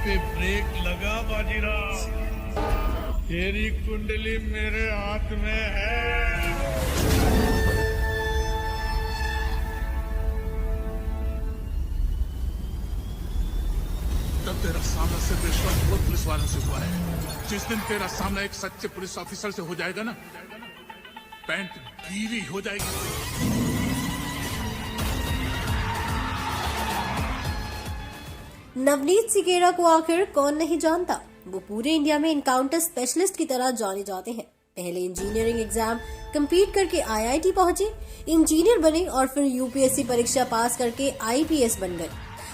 पे ब्रेक लगा बाजीराव, तेरी कुंडली मेरे हाथ में है। तब तेरा सामना सिर्फ रिश्वतखोर पुलिस वालों से हुआ है। जिस दिन तेरा सामना एक सच्चे पुलिस ऑफिसर से हो जाएगा ना, पैंट गीली हो जाएगी। नवनीत सिकेरा को आखिर कौन नहीं जानता। वो पूरे इंडिया में इनकाउंटर स्पेशलिस्ट की तरह जाने जाते हैं। पहले इंजीनियरिंग एग्जाम कंप्लीट करके आईआईटी पहुंचे, इंजीनियर बने और फिर यूपीएससी परीक्षा पास करके आईपीएस बन गए।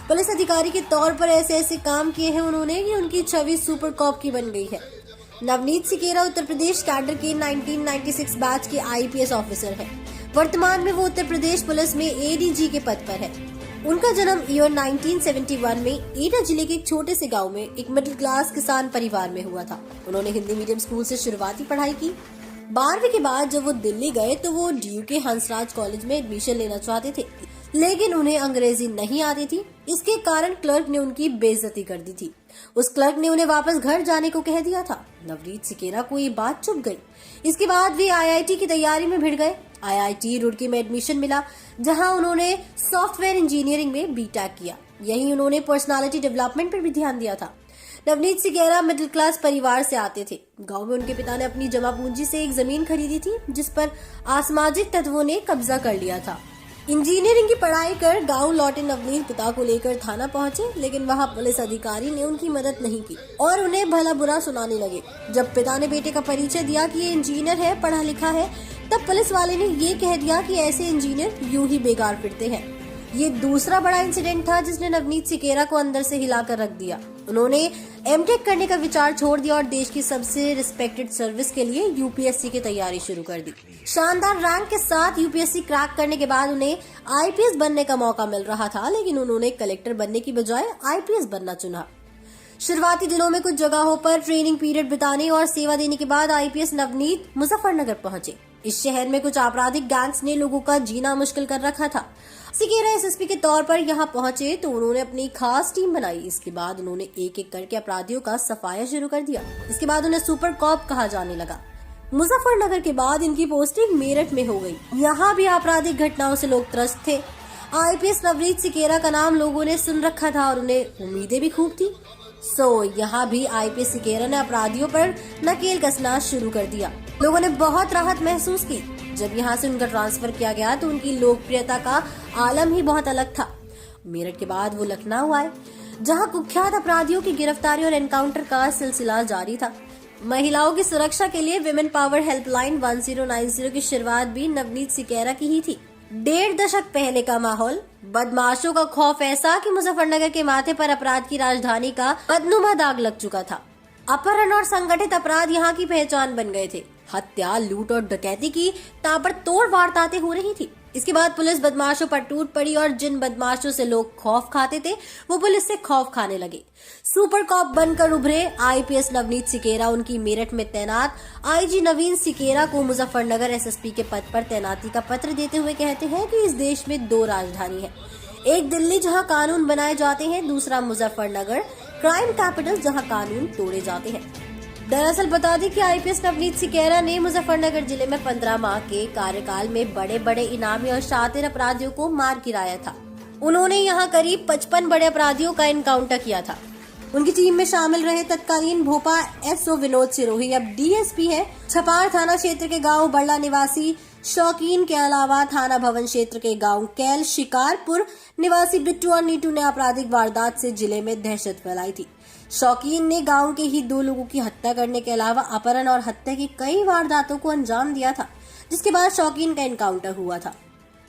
पुलिस अधिकारी के तौर पर ऐसे ऐसे काम किए हैं उन्होंने कि उनकी छवि सुपर कॉप की बन गई है। नवनीत सिकेरा उत्तर प्रदेश कैडर के 1996 बैच के आईपीएस ऑफिसर हैं। वर्तमान में वो उत्तर प्रदेश पुलिस में एडीजी के पद पर है। उनका जन्म ईयर 1971 में एटा जिले के एक छोटे से गांव में एक मिडिल क्लास किसान परिवार में हुआ था। उन्होंने हिंदी मीडियम स्कूल से शुरुआती पढ़ाई की। 12वीं के बाद जब वो दिल्ली गए तो वो डीयू के हंसराज कॉलेज में एडमिशन लेना चाहते थे, लेकिन उन्हें अंग्रेजी नहीं आती थी। इसके कारण क्लर्क ने उनकी बेइज्जती कर दी थी। उस क्लर्क ने उन्हें वापस घर जाने को कह दिया था। नवनीत सिकेरा को ये बात चुभ गई। इसके बाद वे आईआईटी की तैयारी में भिड़ गए। आईआईटी रुड़की में एडमिशन मिला, जहां उन्होंने सॉफ्टवेयर इंजीनियरिंग में बीटेक किया। यहीं उन्होंने पर्सनालिटी डेवलपमेंट पर भी ध्यान दिया था। नवनीत सिकेरा मिडिल क्लास परिवार से आते थे। गांव में उनके पिता ने अपनी जमा पूंजी से एक जमीन खरीदी थी, जिस पर असामाजिक तत्वों ने कब्जा कर लिया था। इंजीनियरिंग की पढ़ाई कर गांव लौटे नवनीत पिता को लेकर थाना पहुंचे, लेकिन वहां पुलिस अधिकारी ने उनकी मदद नहीं की और उन्हें भला बुरा सुनाने लगे। जब पिता ने बेटे का परिचय दिया कि ये इंजीनियर है, पढ़ा लिखा है, तब पुलिस वाले ने ये कह दिया कि ऐसे इंजीनियर यूं ही बेकार फिरते हैं। ये दूसरा बड़ा इंसिडेंट था जिसने नवनीत सिकेरा को अंदर से हिलाकर रख दिया। उन्होंने एमटेक करने का विचार छोड़ दिया और देश की सबसे रिस्पेक्टेड सर्विस के लिए यूपीएससी की तैयारी शुरू कर दी। शानदार रैंक के साथ यूपीएससी क्रैक करने के बाद उन्हें आईपीएस बनने का मौका मिल रहा था, लेकिन उन्होंने कलेक्टर बनने की बजाय आईपीएस बनना चुना। शुरुआती दिनों में कुछ जगहों पर ट्रेनिंग पीरियड बिताने और सेवा देने के बाद आईपीएस नवनीत मुजफ्फरनगर पहुंचे। इस शहर में कुछ आपराधिक गैंग्स ने लोगों का जीना मुश्किल कर रखा था। सिकेरा एसएसपी के तौर पर यहां पहुंचे तो उन्होंने अपनी खास टीम बनाई। इसके बाद उन्होंने एक एक करके अपराधियों का सफाया शुरू कर दिया। इसके बाद उन्हें सुपर कॉप कहा जाने लगा। मुजफ्फरनगर के बाद इनकी पोस्टिंग मेरठ में हो गई। यहाँ भी आपराधिक घटनाओं से लोग त्रस्त थे। आईपीएस नवनीत सिकेरा का नाम लोगों ने सुन रखा था और उन्हें उम्मीदें भी खूब थी। यहाँ भी आईपीएस सिकेरा ने अपराधियों पर नकेल कसना शुरू कर दिया। लोगों ने बहुत राहत महसूस की। जब यहाँ से उनका ट्रांसफर किया गया तो उनकी लोकप्रियता का आलम ही बहुत अलग था। मेरठ के बाद वो लखनऊ आए, जहाँ कुख्यात अपराधियों की गिरफ्तारी और एनकाउंटर का सिलसिला जारी था। महिलाओं की सुरक्षा के लिए विमेन पावर हेल्पलाइन 1090 की शुरुआत भी नवनीत सिकेरा की ही थी। 1.5 दशक पहले का माहौल, बदमाशों का खौफ ऐसा कि मुजफ्फरनगर के माथे पर अपराध की राजधानी का बदनुमा दाग लग चुका था। अपहरण और संगठित अपराध यहाँ की पहचान बन गए थे। हत्या, लूट और डकैती की ताबड़तोड़ वारदातें हो रही थी। इसके बाद पुलिस बदमाशों पर टूट पड़ी और जिन बदमाशों से लोग खौफ खाते थे वो पुलिस से खौफ खाने लगे। सुपर कॉप बनकर उभरे आईपीएस नवनीत सिकेरा उनकी मेरठ में तैनात आईजी नवीन सिकेरा को मुजफ्फरनगर एसएसपी के पद पर तैनाती का पत्र देते हुए कहते हैं कि इस देश में 2 राजधानी है, एक दिल्ली जहां कानून बनाए जाते हैं, दूसरा मुजफ्फरनगर क्राइम कैपिटल जहां कानून तोड़े जाते हैं। दरअसल बता दें कि आईपीएस नवनीत सिकेरा ने मुजफ्फरनगर जिले में 15 माह के कार्यकाल में बड़े बड़े इनामी और शातिर अपराधियों को मार गिराया था। उन्होंने यहां करीब 55 बड़े अपराधियों का एनकाउंटर किया था। उनकी टीम में शामिल रहे तत्कालीन भोपा एसओ विनोद सिरोही अब डीएसपी है। छपार थाना क्षेत्र के गांव बड़ला निवासी शौकीन के अलावा थाना भवन क्षेत्र के गांव कैल शिकारपुर निवासी बिट्टू और नीटू ने आपराधिक वारदात से जिले में दहशत फैलाई थी। शौकीन ने गांव के ही 2 लोगों की हत्या करने के अलावा अपहरण और हत्या की कई वारदातों को अंजाम दिया था, जिसके बाद शौकीन का एनकाउंटर हुआ था।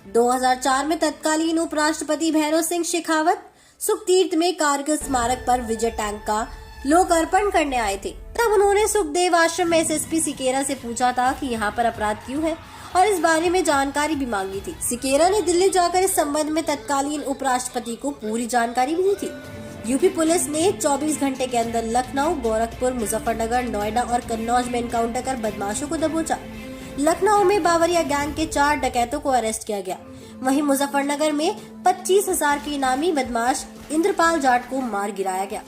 2004 में तत्कालीन उपराष्ट्रपति भैरव सिंह शेखावत सुखतीर्थ में कारगिल स्मारक पर विजय टैंक का लोकार्पण करने आए थे। तब उन्होंने सुखदेव आश्रम में एसएसपी सिकेरा से पूछा था कि यहाँ पर अपराध क्यों है और इस बारे में जानकारी भी मांगी थी। सिकेरा ने दिल्ली जाकर इस संबंध में तत्कालीन उपराष्ट्रपति को पूरी जानकारी भी दी थी। यूपी पुलिस ने 24 घंटे के अंदर लखनऊ, गोरखपुर, मुजफ्फरनगर, नोएडा और कन्नौज में एनकाउंटर कर बदमाशों को दबोचा। लखनऊ में बावरिया गैंग के 4 डकैतों को अरेस्ट किया गया। वहीं मुजफ्फरनगर में 25,000 के इनामी बदमाश इंद्रपाल जाट को मार गिराया गया।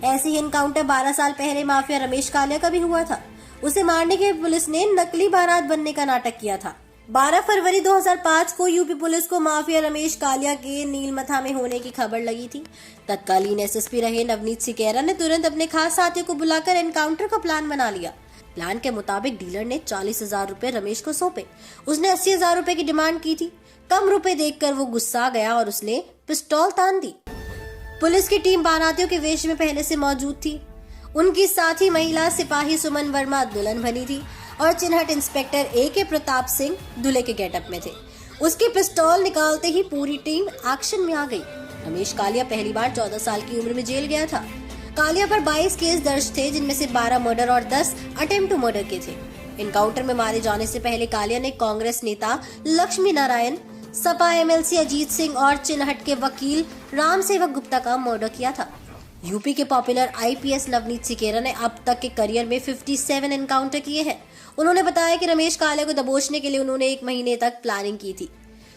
ऐसे ही एनकाउंटर 12 साल पहले माफिया रमेश कालिया का भी हुआ था। उसे मारने के पुलिस ने नकली बारात बनने का नाटक किया था। 12 फरवरी 2005 को यूपी पुलिस को माफिया रमेश कालिया के नीलमथा में होने की खबर लगी थी। तत्कालीन एसएसपी रहे नवनीत सिकेरा ने तुरंत अपने खास साथियों को बुलाकर एनकाउंटर का प्लान बना लिया। प्लान के मुताबिक डीलर ने 40,000 रुपए रमेश को सौंपे। उसने 80,000 रुपए की डिमांड की थी। कम रुपए देखकर वो गुस्सा गया और उसने पिस्तौल तान दी। पुलिस की टीम बारातियों के वेश में पहले से मौजूद थी। उनकी साथी महिला सिपाही सुमन वर्मा दुल्हन बनी थी और चिन्हट इंस्पेक्टर ए.के. प्रताप सिंह दूल्हे के गेटअप में थे। उसकी पिस्तौल निकालते ही पूरी टीम एक्शन में आ गई। रमेश कालिया पहली बार 14 साल की उम्र में जेल गया था। कालिया पर 22 केस दर्ज थे, जिनमें से 12 मर्डर और 10 अटेम्प्ट टू मर्डर के थे। एनकाउंटर में मारे जाने से पहले कालिया ने कांग्रेस नेता लक्ष्मी नारायण, सपा एमएलसी अजीत सिंह और चिन्हट के वकील राम सेवक गुप्ता का मर्डर किया था। यूपी के पॉपुलर आईपीएस नवनीत सिकेरा ने अब तक के करियर में 57 एनकाउंटर किए हैं। उन्होंने बताया कि रमेश कालिया को दबोचने के लिए उन्होंने 1 महीने तक प्लानिंग की थी।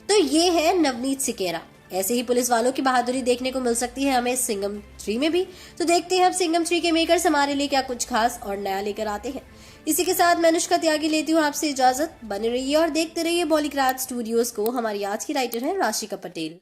तो ये है नवनीत सिकेरा। ऐसे ही पुलिस वालों की बहादुरी देखने को मिल सकती है हमें सिंघम 3 में भी। तो देखते हैं अब सिंघम 3 के मेकर्स हमारे लिए क्या कुछ खास और नया लेकर आते हैं। इसी के साथ मैं अनुष्का त्यागी लेती हूँ आपसे इजाजत। बने रहिए और देखते रहिए बॉलीग्राड स्टूडियोज को। हमारी आज की राइटर है राशिका पटेल।